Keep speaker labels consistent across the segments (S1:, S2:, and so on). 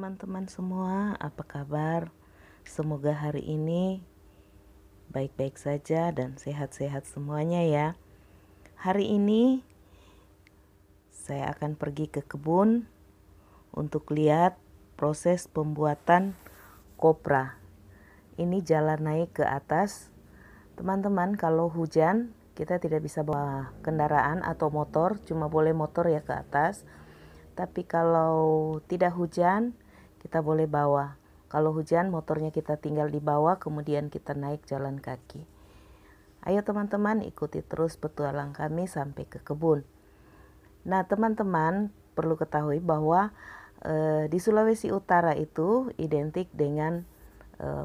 S1: teman-teman semua, apa kabar? Semoga hari ini baik-baik saja dan sehat-sehat semuanya ya. Hari ini saya akan pergi ke kebun untuk lihat proses pembuatan kopra. Ini jalan naik ke atas. Teman-teman, kalau hujan kita tidak bisa bawa kendaraan atau motor, cuma boleh motor ya ke atas. Tapi kalau tidak hujan, kita boleh bawa. Kalau hujan, motornya kita tinggal di bawah, kemudian kita naik jalan kaki. Ayo teman-teman, ikuti terus petualang kami sampai ke kebun. Nah teman-teman, perlu ketahui bahwa di Sulawesi Utara itu identik dengan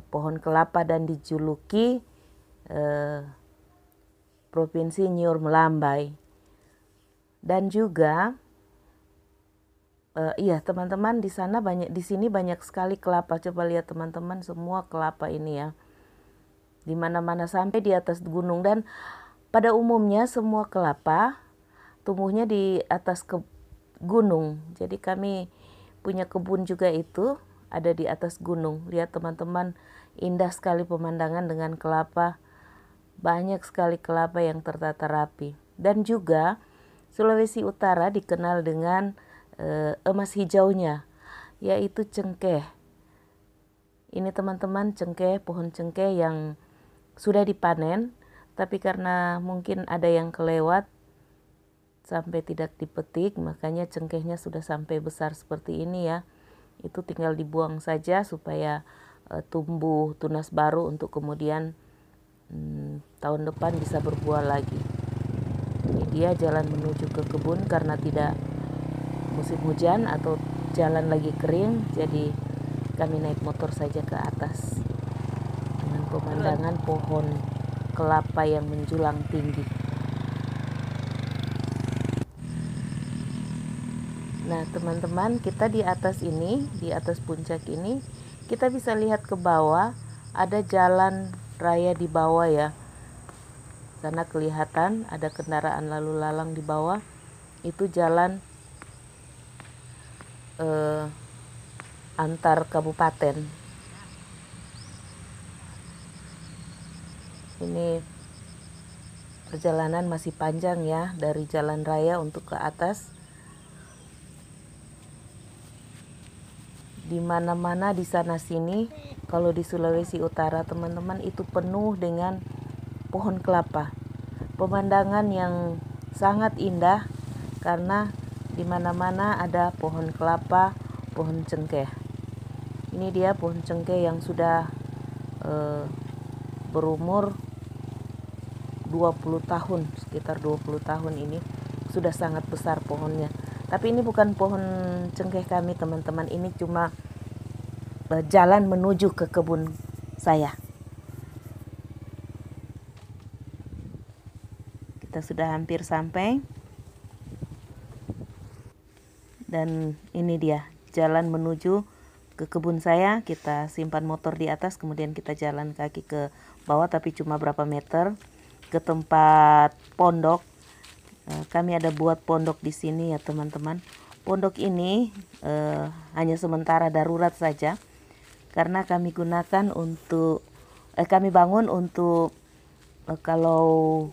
S1: pohon kelapa dan dijuluki Provinsi Nyur Melambai. Dan juga iya teman-teman, di sini banyak sekali kelapa. Coba lihat teman-teman, semua kelapa ini ya. Di mana-mana sampai di atas gunung, dan pada umumnya semua kelapa tumbuhnya di atas gunung. Jadi kami punya kebun juga itu ada di atas gunung. Lihat teman-teman, indah sekali pemandangan dengan kelapa. Banyak sekali kelapa yang tertata rapi. Dan juga Sulawesi Utara dikenal dengan emas hijaunya, yaitu cengkeh. Ini teman-teman, cengkeh, pohon cengkeh yang sudah dipanen, tapi karena mungkin ada yang kelewat sampai tidak dipetik, makanya cengkehnya sudah sampai besar seperti ini ya. Itu tinggal dibuang saja supaya tumbuh tunas baru untuk kemudian tahun depan bisa berbuah lagi. Ini dia jalan menuju ke kebun karena tidak musim hujan atau jalan lagi kering, jadi kami naik motor saja ke atas dengan pemandangan pohon kelapa yang menjulang tinggi. Nah teman-teman, kita di atas ini, di atas puncak ini, kita bisa lihat ke bawah, ada jalan raya di bawah ya. Sana kelihatan ada kendaraan lalu lalang di bawah, itu jalan antar kabupaten. Ini perjalanan masih panjang ya, dari jalan raya untuk ke atas. Di mana-mana di sana sini, kalau di Sulawesi Utara teman-teman, itu penuh dengan pohon kelapa. Pemandangan yang sangat indah karena di mana-mana ada pohon kelapa, pohon cengkeh. Ini dia pohon cengkeh yang sudah berumur 20 tahun, sekitar 20 tahun ini. Sudah sangat besar pohonnya. Tapi ini bukan pohon cengkeh kami teman-teman, ini cuma jalan menuju ke kebun saya. Kita sudah hampir sampai. Dan ini dia jalan menuju ke kebun saya. Kita simpan motor di atas, kemudian kita jalan kaki ke bawah, tapi cuma berapa meter ke tempat pondok. Kami ada buat pondok di sini ya teman-teman. Pondok ini hanya sementara darurat saja, karena kami gunakan untuk kami bangun untuk kalau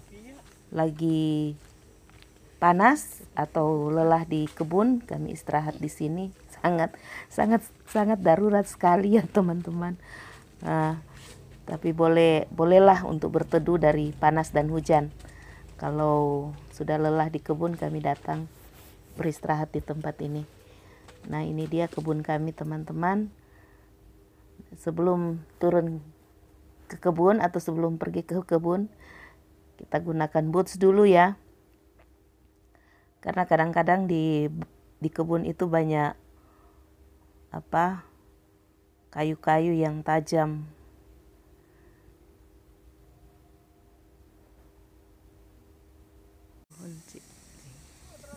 S1: lagi panas atau lelah di kebun, kami istirahat di sini. Sangat darurat sekali ya teman-teman. Tapi bolehlah untuk berteduh dari panas dan hujan. Kalau sudah lelah di kebun, kami datang beristirahat di tempat ini. Nah ini dia kebun kami teman-teman. Sebelum turun ke kebun atau sebelum pergi ke kebun, kita gunakan boots dulu ya. Karena kadang-kadang di kebun itu banyak kayu-kayu yang tajam.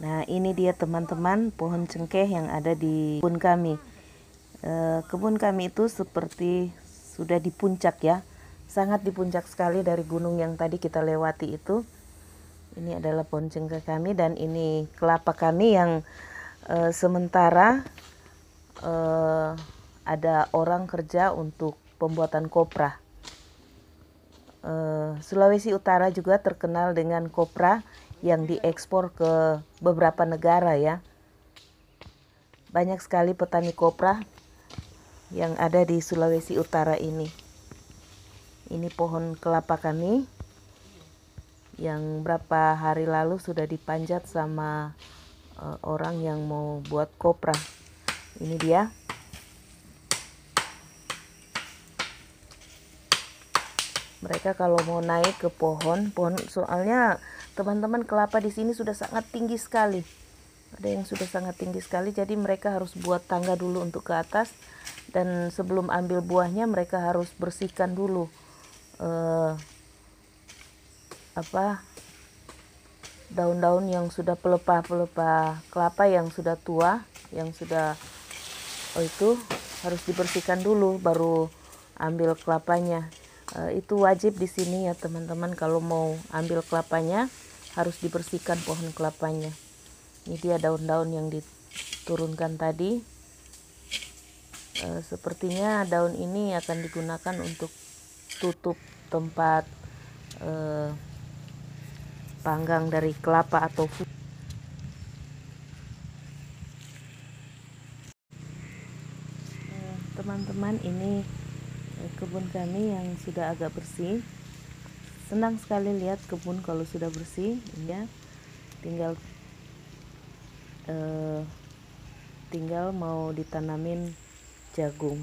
S1: Nah ini dia teman-teman, pohon cengkeh yang ada di kebun kami. Kebun kami itu seperti sudah di puncak ya, sangat di puncak sekali dari gunung yang tadi kita lewati itu. Ini adalah pohon cengkeh kami, dan ini kelapa kami yang sementara ada orang kerja untuk pembuatan kopra. Sulawesi Utara juga terkenal dengan kopra yang diekspor ke beberapa negara ya. Banyak sekali petani kopra yang ada di Sulawesi Utara ini. Ini pohon kelapa kami yang berapa hari lalu sudah dipanjat sama orang yang mau buat kopra. Ini dia. Mereka kalau mau naik ke pohon soalnya teman-teman kelapa di sini sudah sangat tinggi sekali. Ada yang sudah sangat tinggi sekali, jadi mereka harus buat tangga dulu untuk ke atas, dan sebelum ambil buahnya mereka harus bersihkan dulu daun-daun yang sudah pelepah kelapa yang sudah tua, yang sudah itu harus dibersihkan dulu baru ambil kelapanya. Itu wajib di sini ya teman-teman, kalau mau ambil kelapanya harus dibersihkan pohon kelapanya. Ini dia daun-daun yang diturunkan tadi. Sepertinya daun ini akan digunakan untuk tutup tempat panggang dari kelapa atau teman-teman, ini kebun kami yang sudah agak bersih. Senang sekali lihat kebun kalau sudah bersih ya. Tinggal mau ditanamin jagung.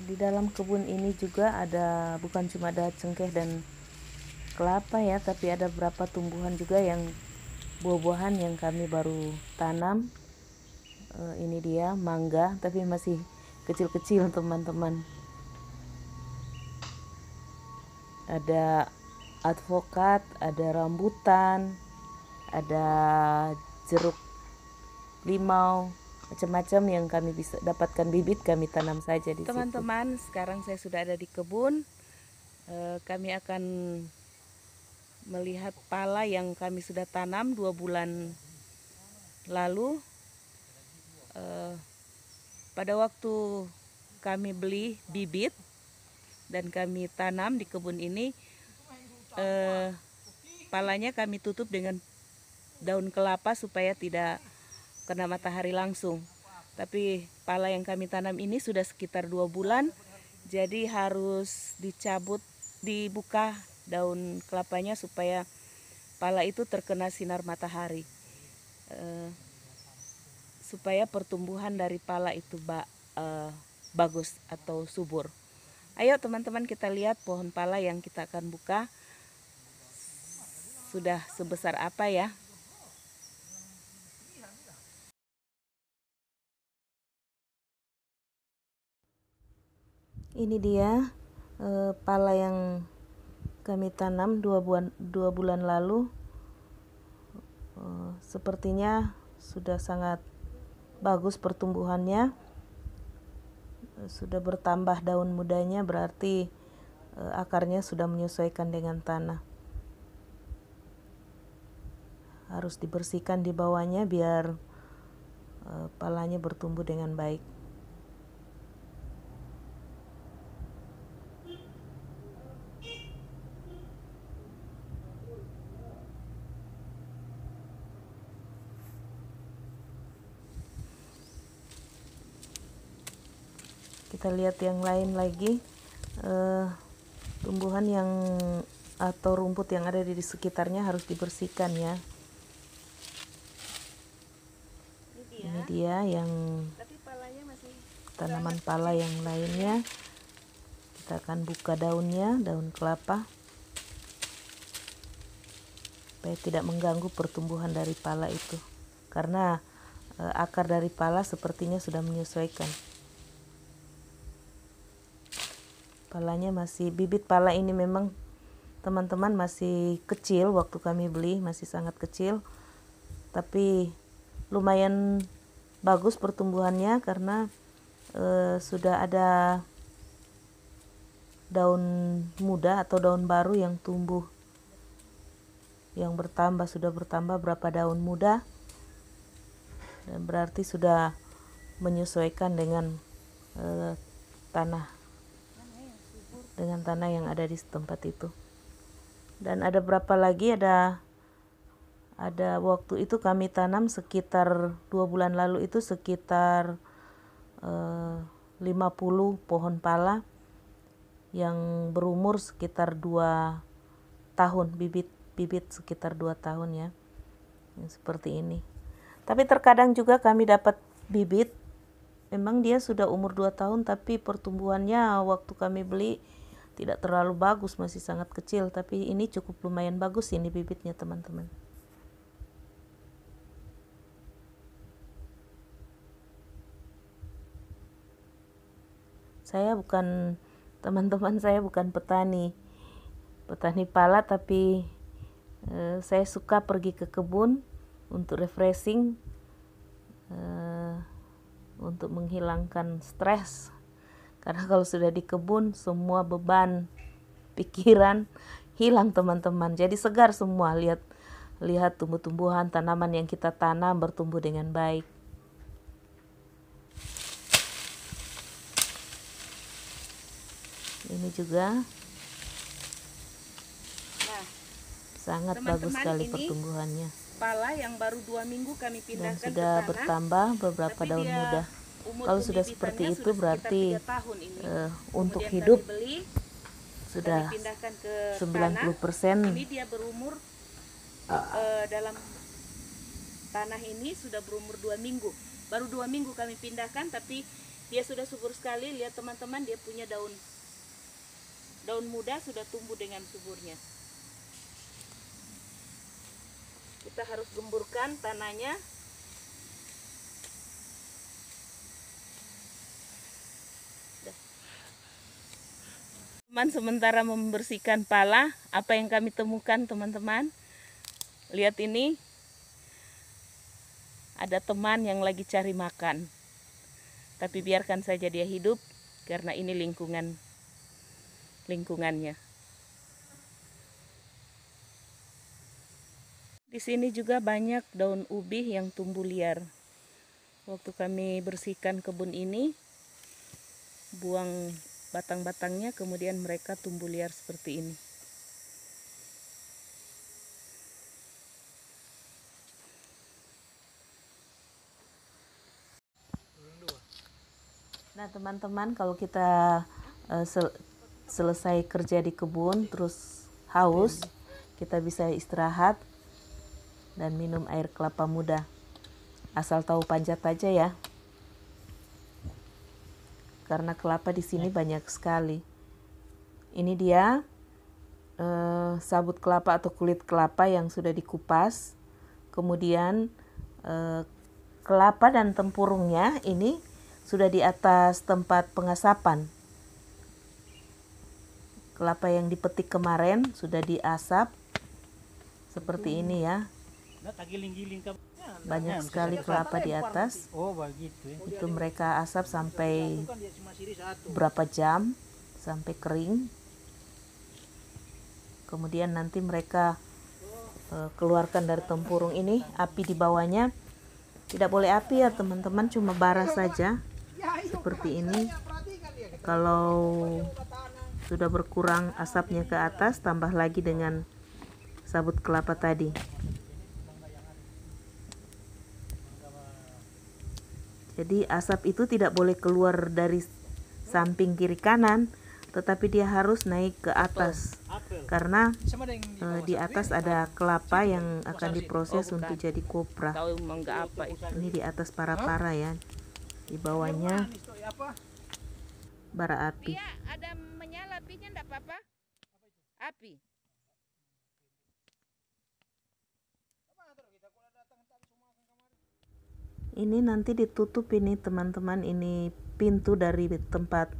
S1: Di dalam kebun ini juga ada, bukan cuma ada cengkeh dan kelapa ya, tapi ada beberapa tumbuhan juga yang buah-buahan yang kami baru tanam. Ini dia mangga, tapi masih kecil-kecil teman-teman. Ada advokat, ada rambutan, ada jeruk limau, macam-macam yang kami bisa dapatkan bibit, kami tanam saja di teman-teman. Sekarang saya sudah ada di kebun. Kami akan melihat pala yang kami sudah tanam 2 bulan lalu. Pada waktu kami beli bibit dan kami tanam di kebun ini, palanya kami tutup dengan daun kelapa supaya tidak kena matahari langsung. Tapi pala yang kami tanam ini sudah sekitar 2 bulan, jadi harus dibuka daun kelapanya supaya pala itu terkena sinar matahari, supaya pertumbuhan dari pala itu bagus atau subur. Ayo teman-teman, kita lihat pohon pala yang kita akan buka sudah sebesar apa ya. Ini dia pala yang kami tanam 2 bulan lalu. Sepertinya sudah sangat bagus pertumbuhannya. Sudah bertambah daun mudanya, berarti akarnya sudah menyesuaikan dengan tanah. Harus dibersihkan di bawahnya biar palanya bertumbuh dengan baik. Kita lihat yang lain lagi, tumbuhan yang atau rumput yang ada di sekitarnya harus dibersihkan ya. Ini dia yang tanaman pala yang lainnya. Kita akan buka daunnya, daun kelapa, supaya tidak mengganggu pertumbuhan dari pala itu, karena akar dari pala sepertinya sudah menyesuaikan. Palanya masih, bibit pala ini memang teman-teman masih kecil, waktu kami beli masih sangat kecil, tapi lumayan bagus pertumbuhannya karena sudah ada daun muda atau daun baru yang tumbuh, yang sudah bertambah berapa daun muda. dan berarti sudah menyesuaikan dengan tanah yang ada di tempat itu. Dan ada berapa lagi, ada waktu itu kami tanam sekitar 2 bulan lalu itu sekitar 50 pohon pala yang berumur sekitar 2 tahun, bibit sekitar 2 tahun ya, yang seperti ini. Tapi terkadang juga kami dapat bibit, memang dia sudah umur 2 tahun tapi pertumbuhannya waktu kami beli tidak terlalu bagus, masih sangat kecil. Tapi ini cukup lumayan bagus ini bibitnya teman-teman. Teman-teman saya bukan petani pala, tapi saya suka pergi ke kebun untuk refreshing, untuk menghilangkan stres. Karena kalau sudah di kebun semua beban pikiran hilang teman-teman. Jadi segar semua, lihat tumbuh-tumbuhan, tanaman yang kita tanam bertumbuh dengan baik. Ini juga sangat bagus sekali pertumbuhannya.
S2: Pala yang baru 2 minggu kami pindahkan
S1: dan sudah
S2: ke tanah,
S1: bertambah beberapa daun muda. Kalau sudah seperti itu berarti untuk hidup sudah 90%.
S2: Ini dia berumur dalam tanah ini sudah berumur 2 minggu. Baru 2 minggu kami pindahkan, tapi dia sudah subur sekali. Lihat teman-teman, dia punya daun muda sudah tumbuh dengan suburnya. Kita harus gemburkan tanahnya. Teman sementara membersihkan pala, apa yang kami temukan teman-teman? Lihat ini, ada teman yang lagi cari makan. Tapi biarkan saja dia hidup, karena ini lingkungannya. Di sini juga banyak daun ubi yang tumbuh liar. Waktu kami bersihkan kebun ini, buang batang-batangnya, kemudian mereka tumbuh liar seperti ini.
S1: Nah teman-teman, kalau kita selesai kerja di kebun terus haus, kita bisa istirahat dan minum air kelapa muda. Asal tahu panjat aja ya, karena kelapa di sini banyak sekali. Ini dia sabut kelapa atau kulit kelapa yang sudah dikupas. Kemudian kelapa dan tempurungnya ini sudah di atas tempat pengasapan. Kelapa yang dipetik kemarin sudah diasap seperti ini ya. Banyak sekali kelapa di atas. Itu mereka asap sampai berapa jam sampai kering. Kemudian nanti mereka keluarkan dari tempurung ini. Api di bawahnya tidak boleh api ya teman-teman, cuma bara saja seperti ini. Kalau sudah berkurang asapnya ke atas, tambah lagi dengan sabut kelapa tadi. Jadi asap itu tidak boleh keluar dari samping kiri kanan, tetapi dia harus naik ke atas, karena di atas ada kelapa yang akan diproses untuk jadi kopra. Ini di atas para-para ya, di bawahnya bara api.
S2: Ada menyala apinya, enggak apa-apa? Api.
S1: Ini nanti ditutup ini teman-teman, ini pintu dari tempat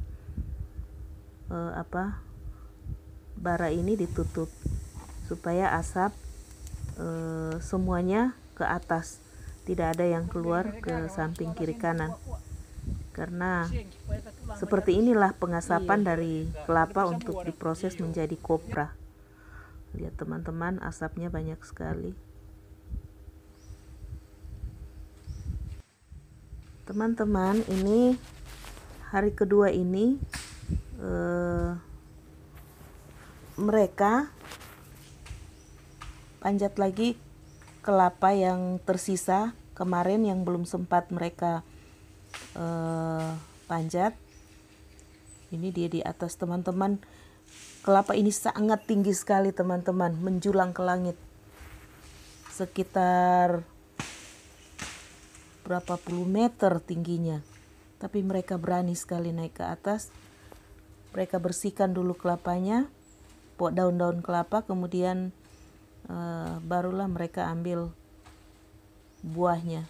S1: bara ini ditutup supaya asap semuanya ke atas, tidak ada yang keluar ke samping kiri kanan. Karena seperti inilah pengasapan dari kelapa untuk diproses menjadi kopra. Lihat teman-teman, asapnya banyak sekali. Teman-teman, ini hari kedua ini mereka panjat lagi kelapa yang tersisa kemarin yang belum sempat mereka panjat. Ini dia di atas, teman-teman. Kelapa ini sangat tinggi sekali, teman-teman, menjulang ke langit. Sekitar berapa puluh meter tingginya. Tapi mereka berani sekali naik ke atas. Mereka bersihkan dulu kelapanya, daun-daun kelapa, kemudian barulah mereka ambil buahnya.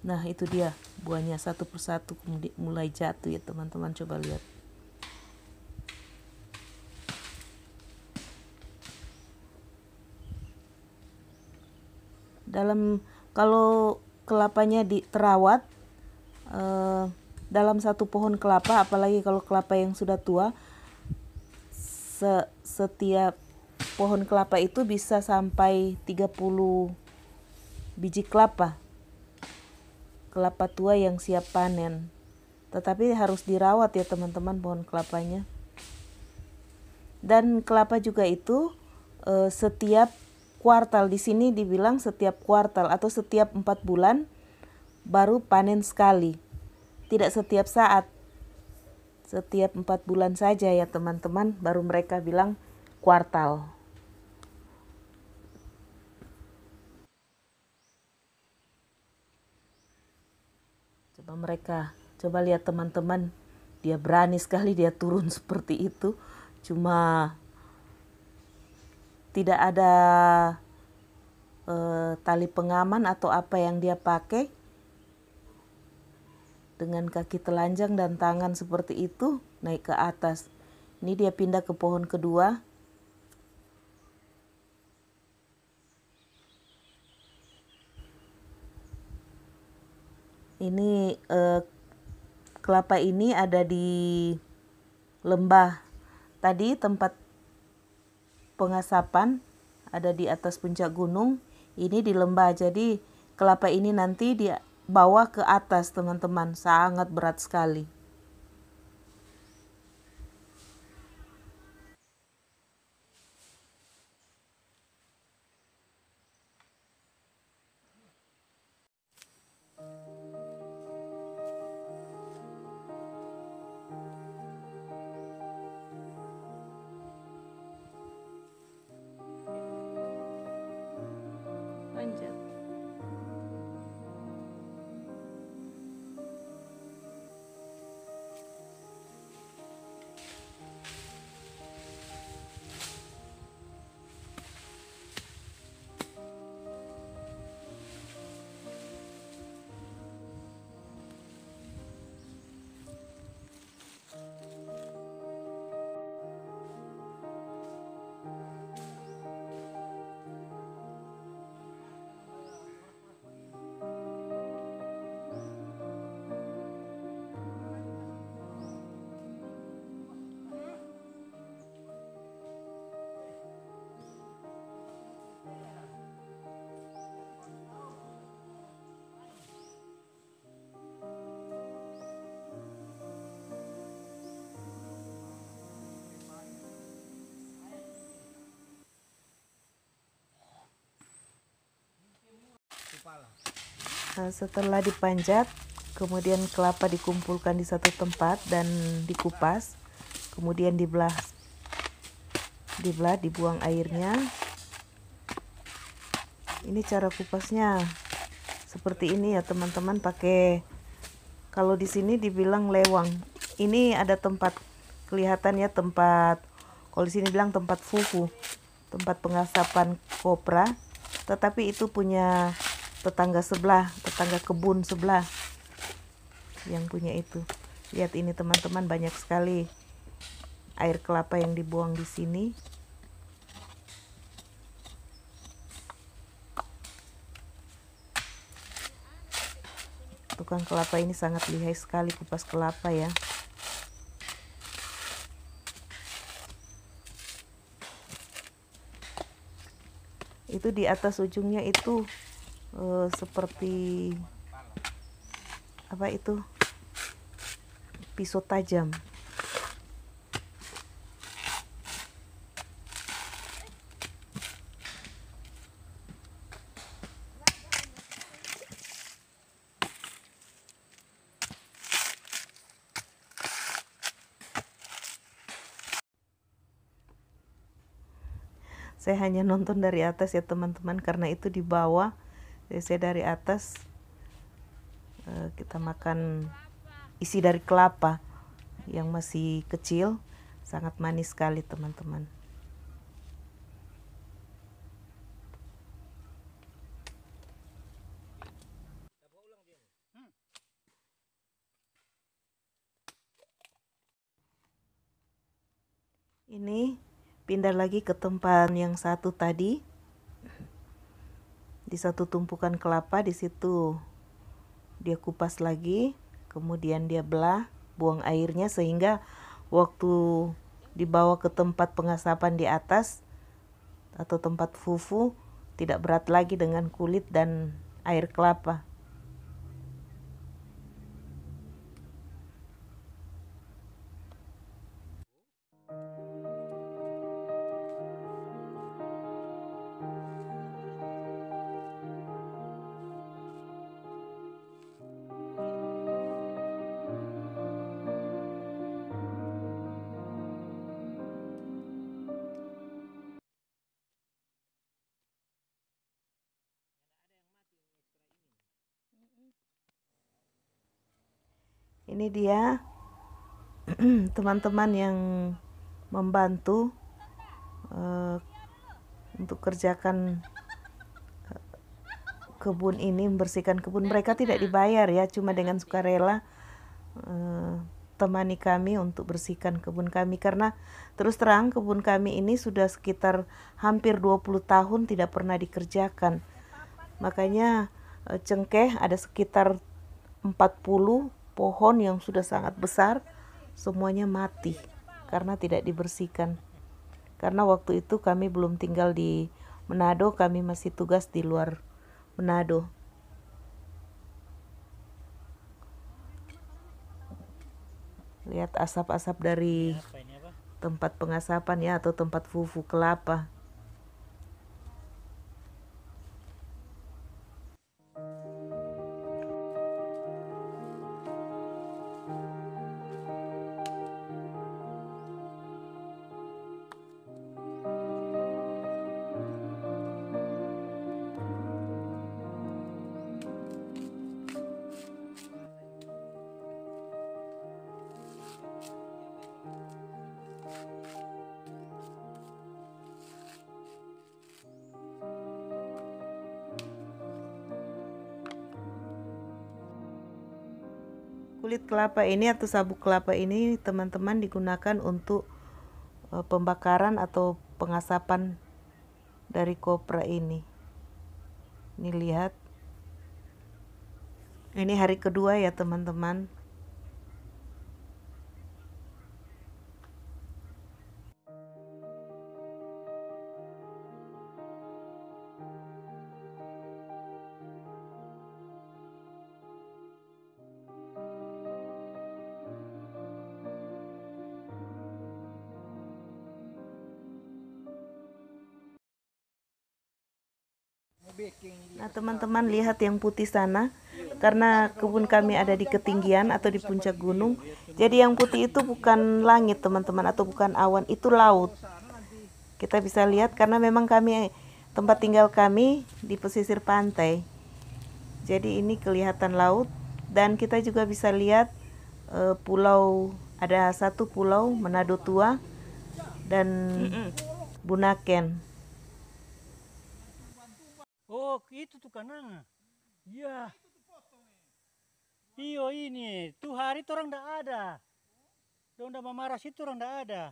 S1: Nah, itu dia buahnya, satu persatu kemudian mulai jatuh ya teman-teman, coba lihat. Kalau kelapanya terawat dalam satu pohon kelapa, apalagi kalau kelapa yang sudah tua, setiap pohon kelapa itu bisa sampai 30 biji kelapa tua yang siap panen. Tetapi harus dirawat ya teman-teman pohon kelapanya. Dan kelapa juga itu setiap kuartal, di sini dibilang setiap kuartal atau setiap 4 bulan baru panen sekali. Tidak setiap saat. Setiap 4 bulan saja ya teman-teman, baru mereka bilang kuartal. Coba lihat teman-teman, dia berani sekali dia turun seperti itu. Cuma tidak ada tali pengaman atau apa yang dia pakai. Dengan kaki telanjang dan tangan seperti itu naik ke atas. Ini dia pindah ke pohon kedua. Ini kelapa ini ada di lembah. Tadi tempat pengasapan ada di atas puncak gunung. Ini di lembah. Jadi kelapa ini nanti dia bawa ke atas teman-teman. Sangat berat sekali. Panjat. Nah, setelah dipanjat, kemudian kelapa dikumpulkan di satu tempat dan dikupas, kemudian dibelah, dibuang airnya. Ini cara kupasnya seperti ini ya teman-teman, pakai, kalau di sini dibilang lewang. Ini ada tempat, kelihatan ya tempat, kalau di sini bilang tempat fufu, tempat pengasapan kopra, tetapi itu punya tetangga sebelah, tetangga kebun sebelah yang punya itu. Lihat ini teman-teman, banyak sekali air kelapa yang dibuang di sini. Tukang kelapa ini sangat lihai sekali kupas kelapa ya. Itu di atas ujungnya itu seperti apa itu, pisau tajam. Saya hanya nonton dari atas ya teman-teman, karena itu di bawah. Jadi saya dari atas. Kita makan isi dari kelapa yang masih kecil, sangat manis sekali teman-teman. Ini pindah lagi ke tempat yang satu tadi, di satu tumpukan kelapa. Di situ dia kupas lagi, kemudian dia belah, buang airnya, sehingga waktu dibawa ke tempat pengasapan di atas atau tempat fufu tidak berat lagi dengan kulit dan air kelapa. Ini dia teman-teman yang membantu untuk kerjakan kebun ini, membersihkan kebun. Mereka tidak dibayar ya, cuma dengan sukarela temani kami untuk bersihkan kebun kami, karena terus terang kebun kami ini sudah sekitar hampir 20 tahun tidak pernah dikerjakan. Makanya cengkeh ada sekitar 40 pohon yang sudah sangat besar, semuanya mati karena tidak dibersihkan. Karena waktu itu kami belum tinggal di Manado, kami masih tugas di luar Manado. Lihat asap-asap dari tempat pengasapan ya, atau tempat fufu kelapa. Kulit kelapa ini atau sabuk kelapa ini teman-teman digunakan untuk pembakaran atau pengasapan dari kopra ini. Ini lihat. Ini hari kedua ya teman-teman. Nah teman-teman lihat yang putih sana, karena kebun kami ada di ketinggian atau di puncak gunung, jadi yang putih itu bukan langit teman-teman, atau bukan awan, itu laut. Kita bisa lihat karena memang tempat tinggal kami di pesisir pantai, jadi ini kelihatan laut. Dan kita juga bisa lihat pulau, ada satu pulau Manado Tua dan Bunaken.
S3: Oh, itu tuh kananga. Iya. Iyo ini, tuh hari itu orang ndak ada. Dong ndak memarah situ orang ndak ada.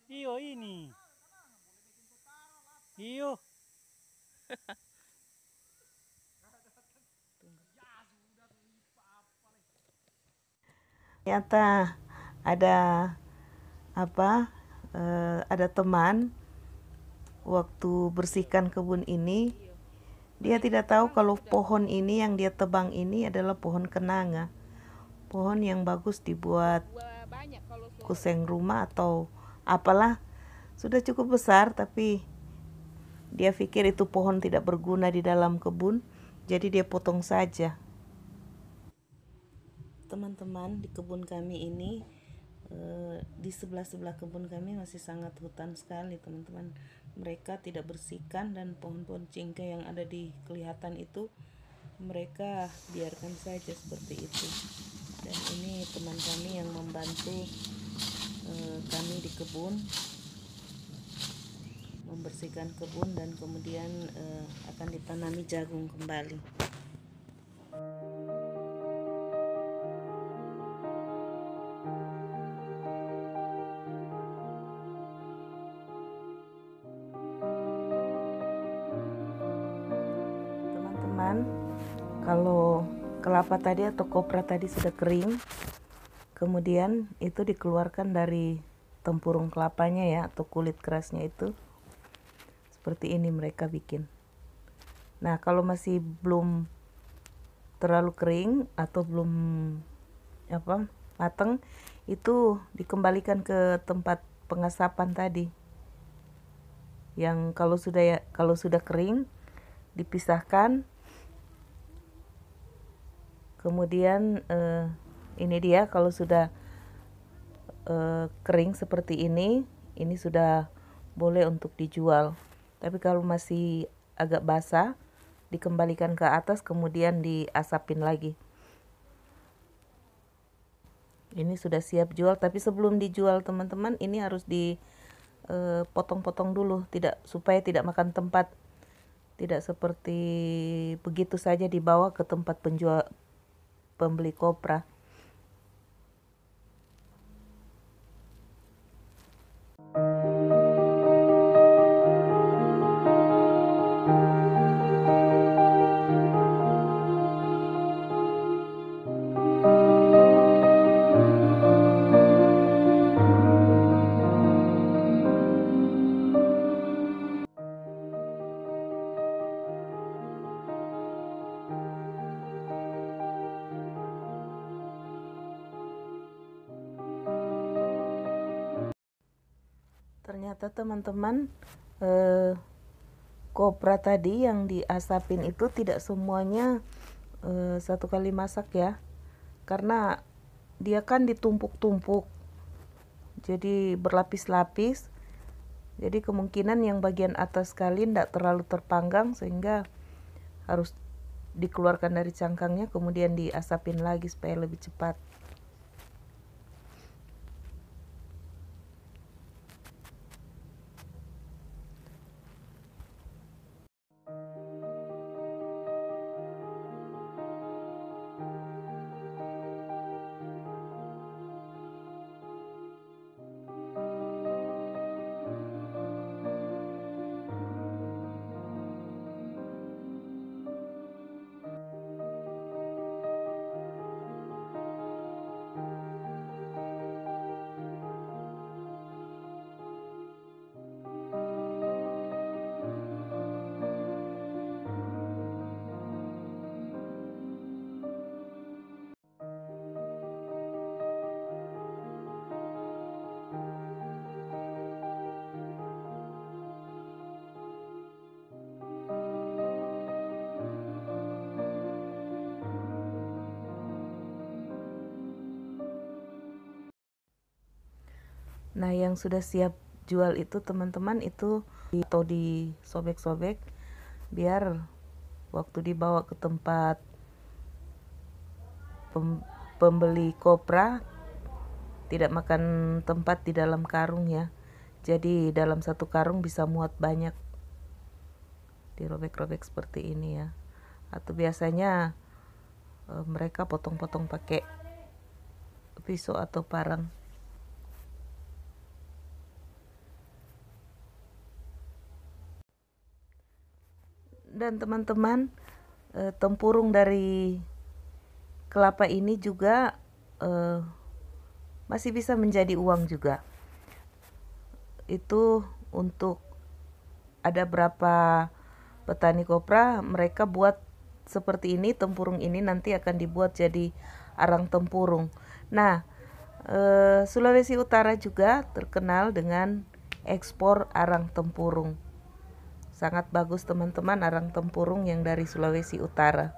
S3: Iyo ini. Iyo.
S1: Ternyata ada ada teman waktu bersihkan kebun ini, Dia tidak tahu kalau pohon ini yang dia tebang ini adalah pohon kenanga. Pohon yang bagus dibuat kuseng rumah atau apalah. Sudah cukup besar, tapi dia pikir itu pohon tidak berguna di dalam kebun, jadi dia potong saja. Teman-teman, di kebun kami ini, di sebelah-sebelah kebun kami masih sangat hutan sekali, teman-teman. Mereka tidak bersihkan, dan pohon-pohon cingkeh yang ada di kelihatan itu mereka biarkan saja seperti itu. Dan ini teman kami yang membantu kami di kebun, membersihkan kebun, dan kemudian akan ditanami jagung kembali. Teman-teman, kalau kelapa tadi atau kopra tadi sudah kering, kemudian itu dikeluarkan dari tempurung kelapanya ya, atau kulit kerasnya itu. Seperti ini mereka bikin. Nah, kalau masih belum terlalu kering atau belum matang, itu dikembalikan ke tempat pengasapan tadi. Yang kalau sudah kering dipisahkan. Kemudian ini dia kalau sudah kering seperti ini sudah boleh untuk dijual. Tapi kalau masih agak basah, dikembalikan ke atas, kemudian diasapin lagi. Ini sudah siap jual, tapi sebelum dijual teman-teman, ini harus dipotong-potong dulu, supaya tidak makan tempat. Tidak seperti begitu saja dibawa ke tempat pembeli kopra. Ternyata teman-teman, kopra tadi yang diasapin itu tidak semuanya satu kali masak ya, karena dia kan ditumpuk-tumpuk, jadi berlapis-lapis. Jadi kemungkinan yang bagian atas sekali tidak terlalu terpanggang, sehingga harus dikeluarkan dari cangkangnya, kemudian diasapin lagi supaya lebih cepat. Nah, yang sudah siap jual itu teman-teman, itu atau disobek-sobek biar waktu dibawa ke tempat pembeli kopra tidak makan tempat di dalam karung ya. Jadi dalam satu karung bisa muat banyak. Dirobek-robek seperti ini ya. Atau biasanya mereka potong-potong pakai pisau atau parang. Dan teman-teman, tempurung dari kelapa ini juga masih bisa menjadi uang juga. Itu untuk ada berapa petani kopra, mereka buat seperti ini. Tempurung ini nanti akan dibuat jadi arang tempurung. Nah, Sulawesi Utara juga terkenal dengan ekspor arang tempurung. Sangat bagus teman-teman arang tempurung yang dari Sulawesi Utara.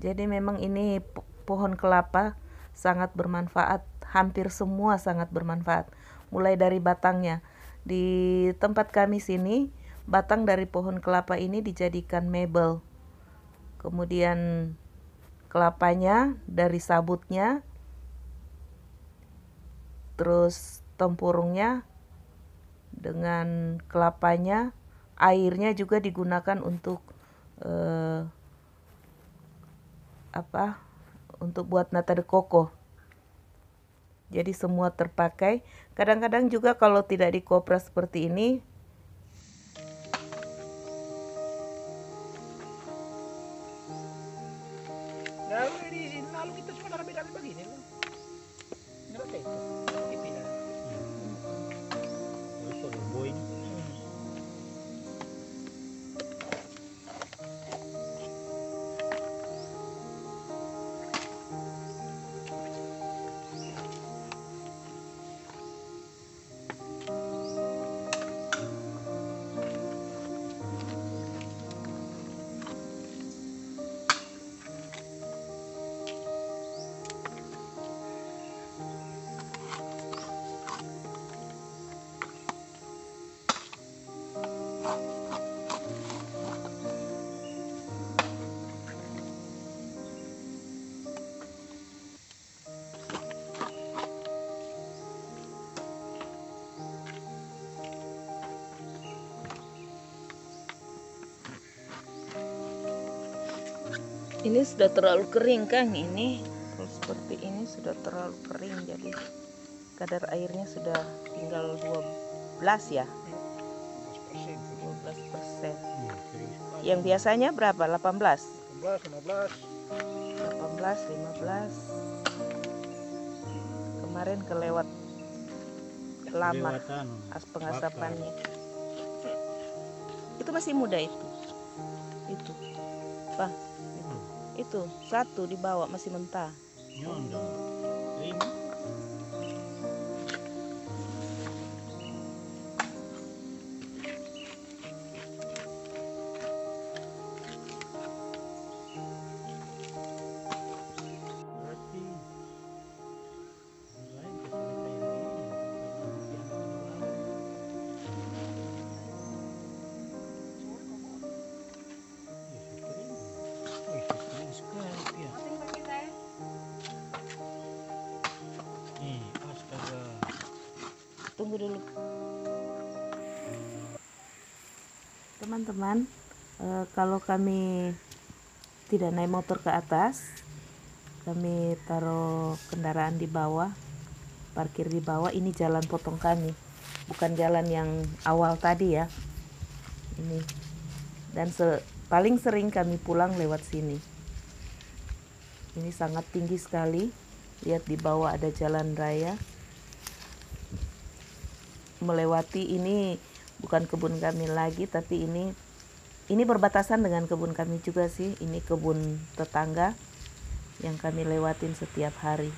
S1: Jadi memang ini pohon kelapa sangat bermanfaat, hampir semua sangat bermanfaat. Mulai dari batangnya. Di tempat kami sini, batang dari pohon kelapa ini dijadikan mebel. Kemudian kelapanya dari sabutnya, terus tempurungnya dengan kelapanya, airnya juga digunakan untuk untuk buat nata de coco. Jadi semua terpakai. Kadang-kadang juga kalau tidak di kopra seperti ini,
S3: lalu kita cuma beda begini loh. Nggak kayak itu. Dipindah. Itu boy.
S1: ini sudah terlalu kering Kang. Ini kalau seperti ini sudah terlalu kering, jadi kadar airnya sudah tinggal 12 ya. 12%. Yang biasanya berapa? 18?
S3: 15.
S1: 15. Kemarin kelewat lama pengasapannya. Itu masih muda itu. Pak. Itu satu dibawa masih mentah. Tunggu dulu teman-teman, kalau kami tidak naik motor ke atas, kami taruh kendaraan di bawah, parkir di bawah. Ini jalan potong kami, bukan jalan yang awal tadi ya ini. Dan paling sering kami pulang lewat sini. Ini sangat tinggi sekali. Lihat di bawah ada jalan raya melewati. Ini bukan kebun kami lagi, tapi ini berbatasan dengan kebun kami juga sih. Ini kebun tetangga yang kami lewatin setiap hari.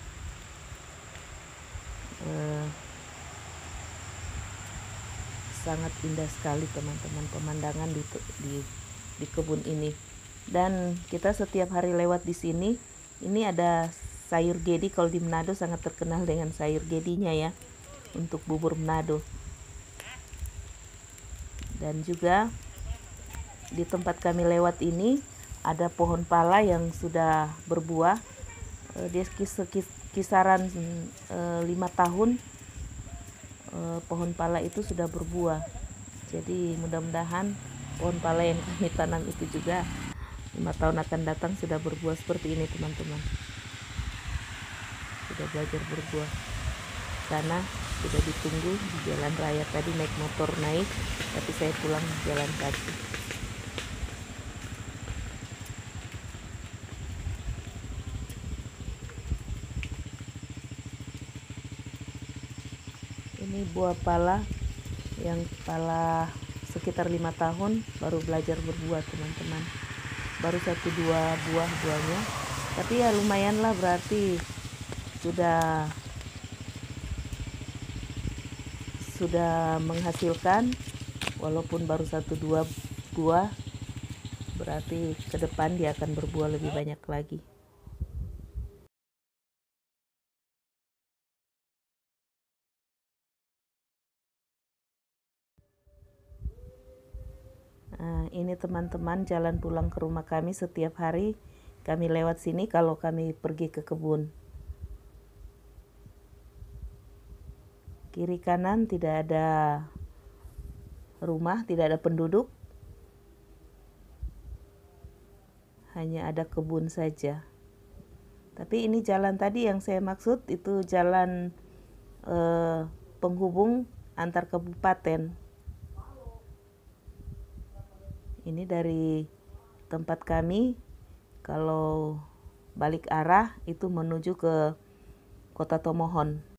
S1: Sangat indah sekali teman-teman pemandangan di kebun ini. Dan kita setiap hari lewat di sini. Ini ada sayur gedi. Kalau di Manado sangat terkenal dengan sayur gedinya ya, untuk bubur Manado. Dan juga di tempat kami lewat ini ada pohon pala yang sudah berbuah. Dia kisaran 5 tahun pohon pala itu sudah berbuah. Jadi mudah-mudahan pohon pala yang kami tanam itu juga 5 tahun akan datang sudah berbuah seperti ini teman-teman. Sudah belajar berbuah. Sana sudah ditunggu di jalan raya tadi, naik motor naik, tapi saya pulang jalan kaki. Ini buah pala yang kepala sekitar 5 tahun baru belajar berbuah teman-teman, baru 1-2 buah buahnya, tapi ya lumayan lah, berarti sudah menghasilkan, walaupun baru 1-2 buah, berarti ke depan dia akan berbuah lebih banyak lagi. Nah, ini teman-teman jalan pulang ke rumah kami. Setiap hari kami lewat sini kalau kami pergi ke kebun. Kiri kanan tidak ada rumah, tidak ada penduduk, hanya ada kebun saja. Tapi ini jalan tadi yang saya maksud, itu jalan penghubung antar kabupaten. Ini dari tempat kami, kalau balik arah itu menuju ke Kota Tomohon.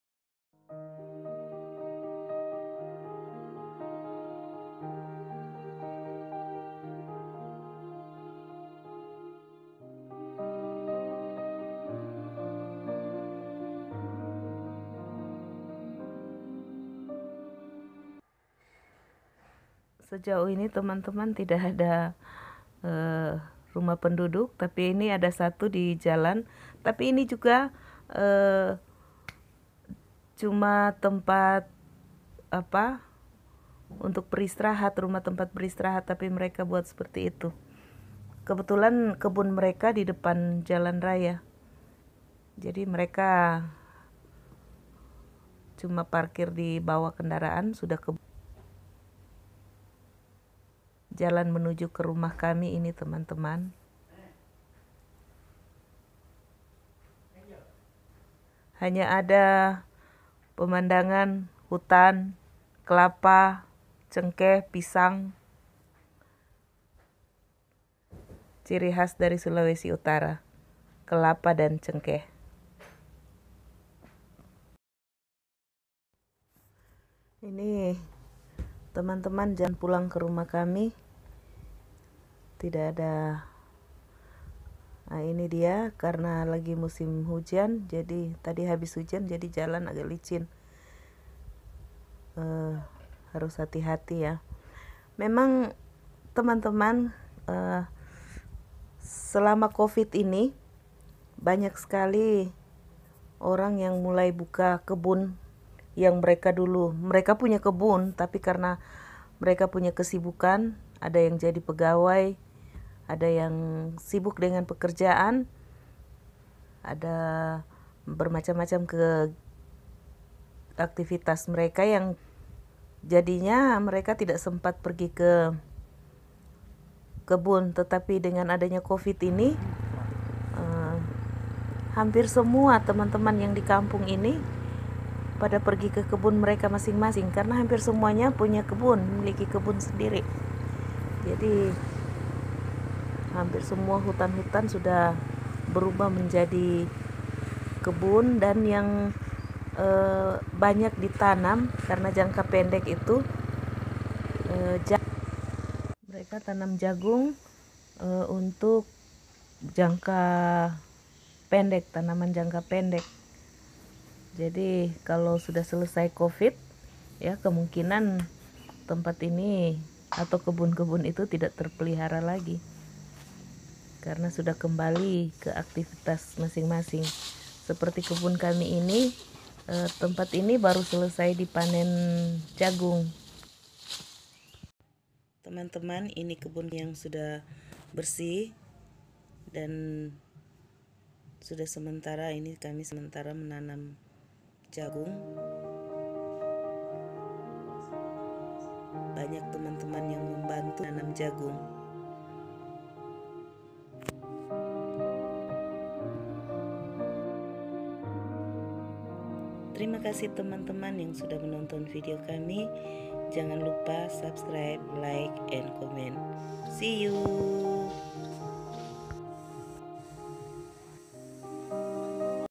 S1: Sejauh ini teman-teman tidak ada rumah penduduk, tapi ini ada satu di jalan. Tapi ini juga cuma tempat untuk beristirahat, rumah tempat beristirahat, tapi mereka buat seperti itu. Kebetulan kebun mereka di depan jalan raya, jadi mereka cuma parkir di bawah kendaraan, sudah ke jalan menuju ke rumah kami ini teman-teman. Hanya ada pemandangan hutan, kelapa, cengkeh, pisang, ciri khas dari Sulawesi Utara, kelapa dan cengkeh. Ini teman-teman jalan pulang ke rumah kami, tidak ada. Nah, ini dia, karena lagi musim hujan, jadi tadi habis hujan, jadi jalan agak licin. Harus hati-hati ya. Memang teman-teman, selama COVID ini banyak sekali orang yang mulai buka kebun, yang mereka punya kebun, tapi karena mereka punya kesibukan, ada yang jadi pegawai, ada yang sibuk dengan pekerjaan, ada bermacam-macam aktivitas mereka yang jadinya mereka tidak sempat pergi ke kebun. Tetapi dengan adanya COVID ini, hampir semua teman-teman yang di kampung ini pada pergi ke kebun mereka masing-masing, karena hampir semuanya punya kebun, memiliki kebun sendiri. Jadi hampir semua hutan-hutan sudah berubah menjadi kebun, dan yang banyak ditanam karena jangka pendek itu mereka tanam jagung untuk jangka pendek, tanaman jangka pendek. Jadi kalau sudah selesai COVID, ya kemungkinan tempat ini atau kebun-kebun itu tidak terpelihara lagi, karena sudah kembali ke aktivitas masing-masing. Seperti kebun kami ini, tempat ini baru selesai dipanen jagung. Teman-teman, ini kebun yang sudah bersih, dan sudah sementara ini kami menanam jagung. Banyak teman-teman yang membantu menanam jagung. Terima kasih teman-teman yang sudah menonton video kami. Jangan lupa subscribe, like, and comment. See you.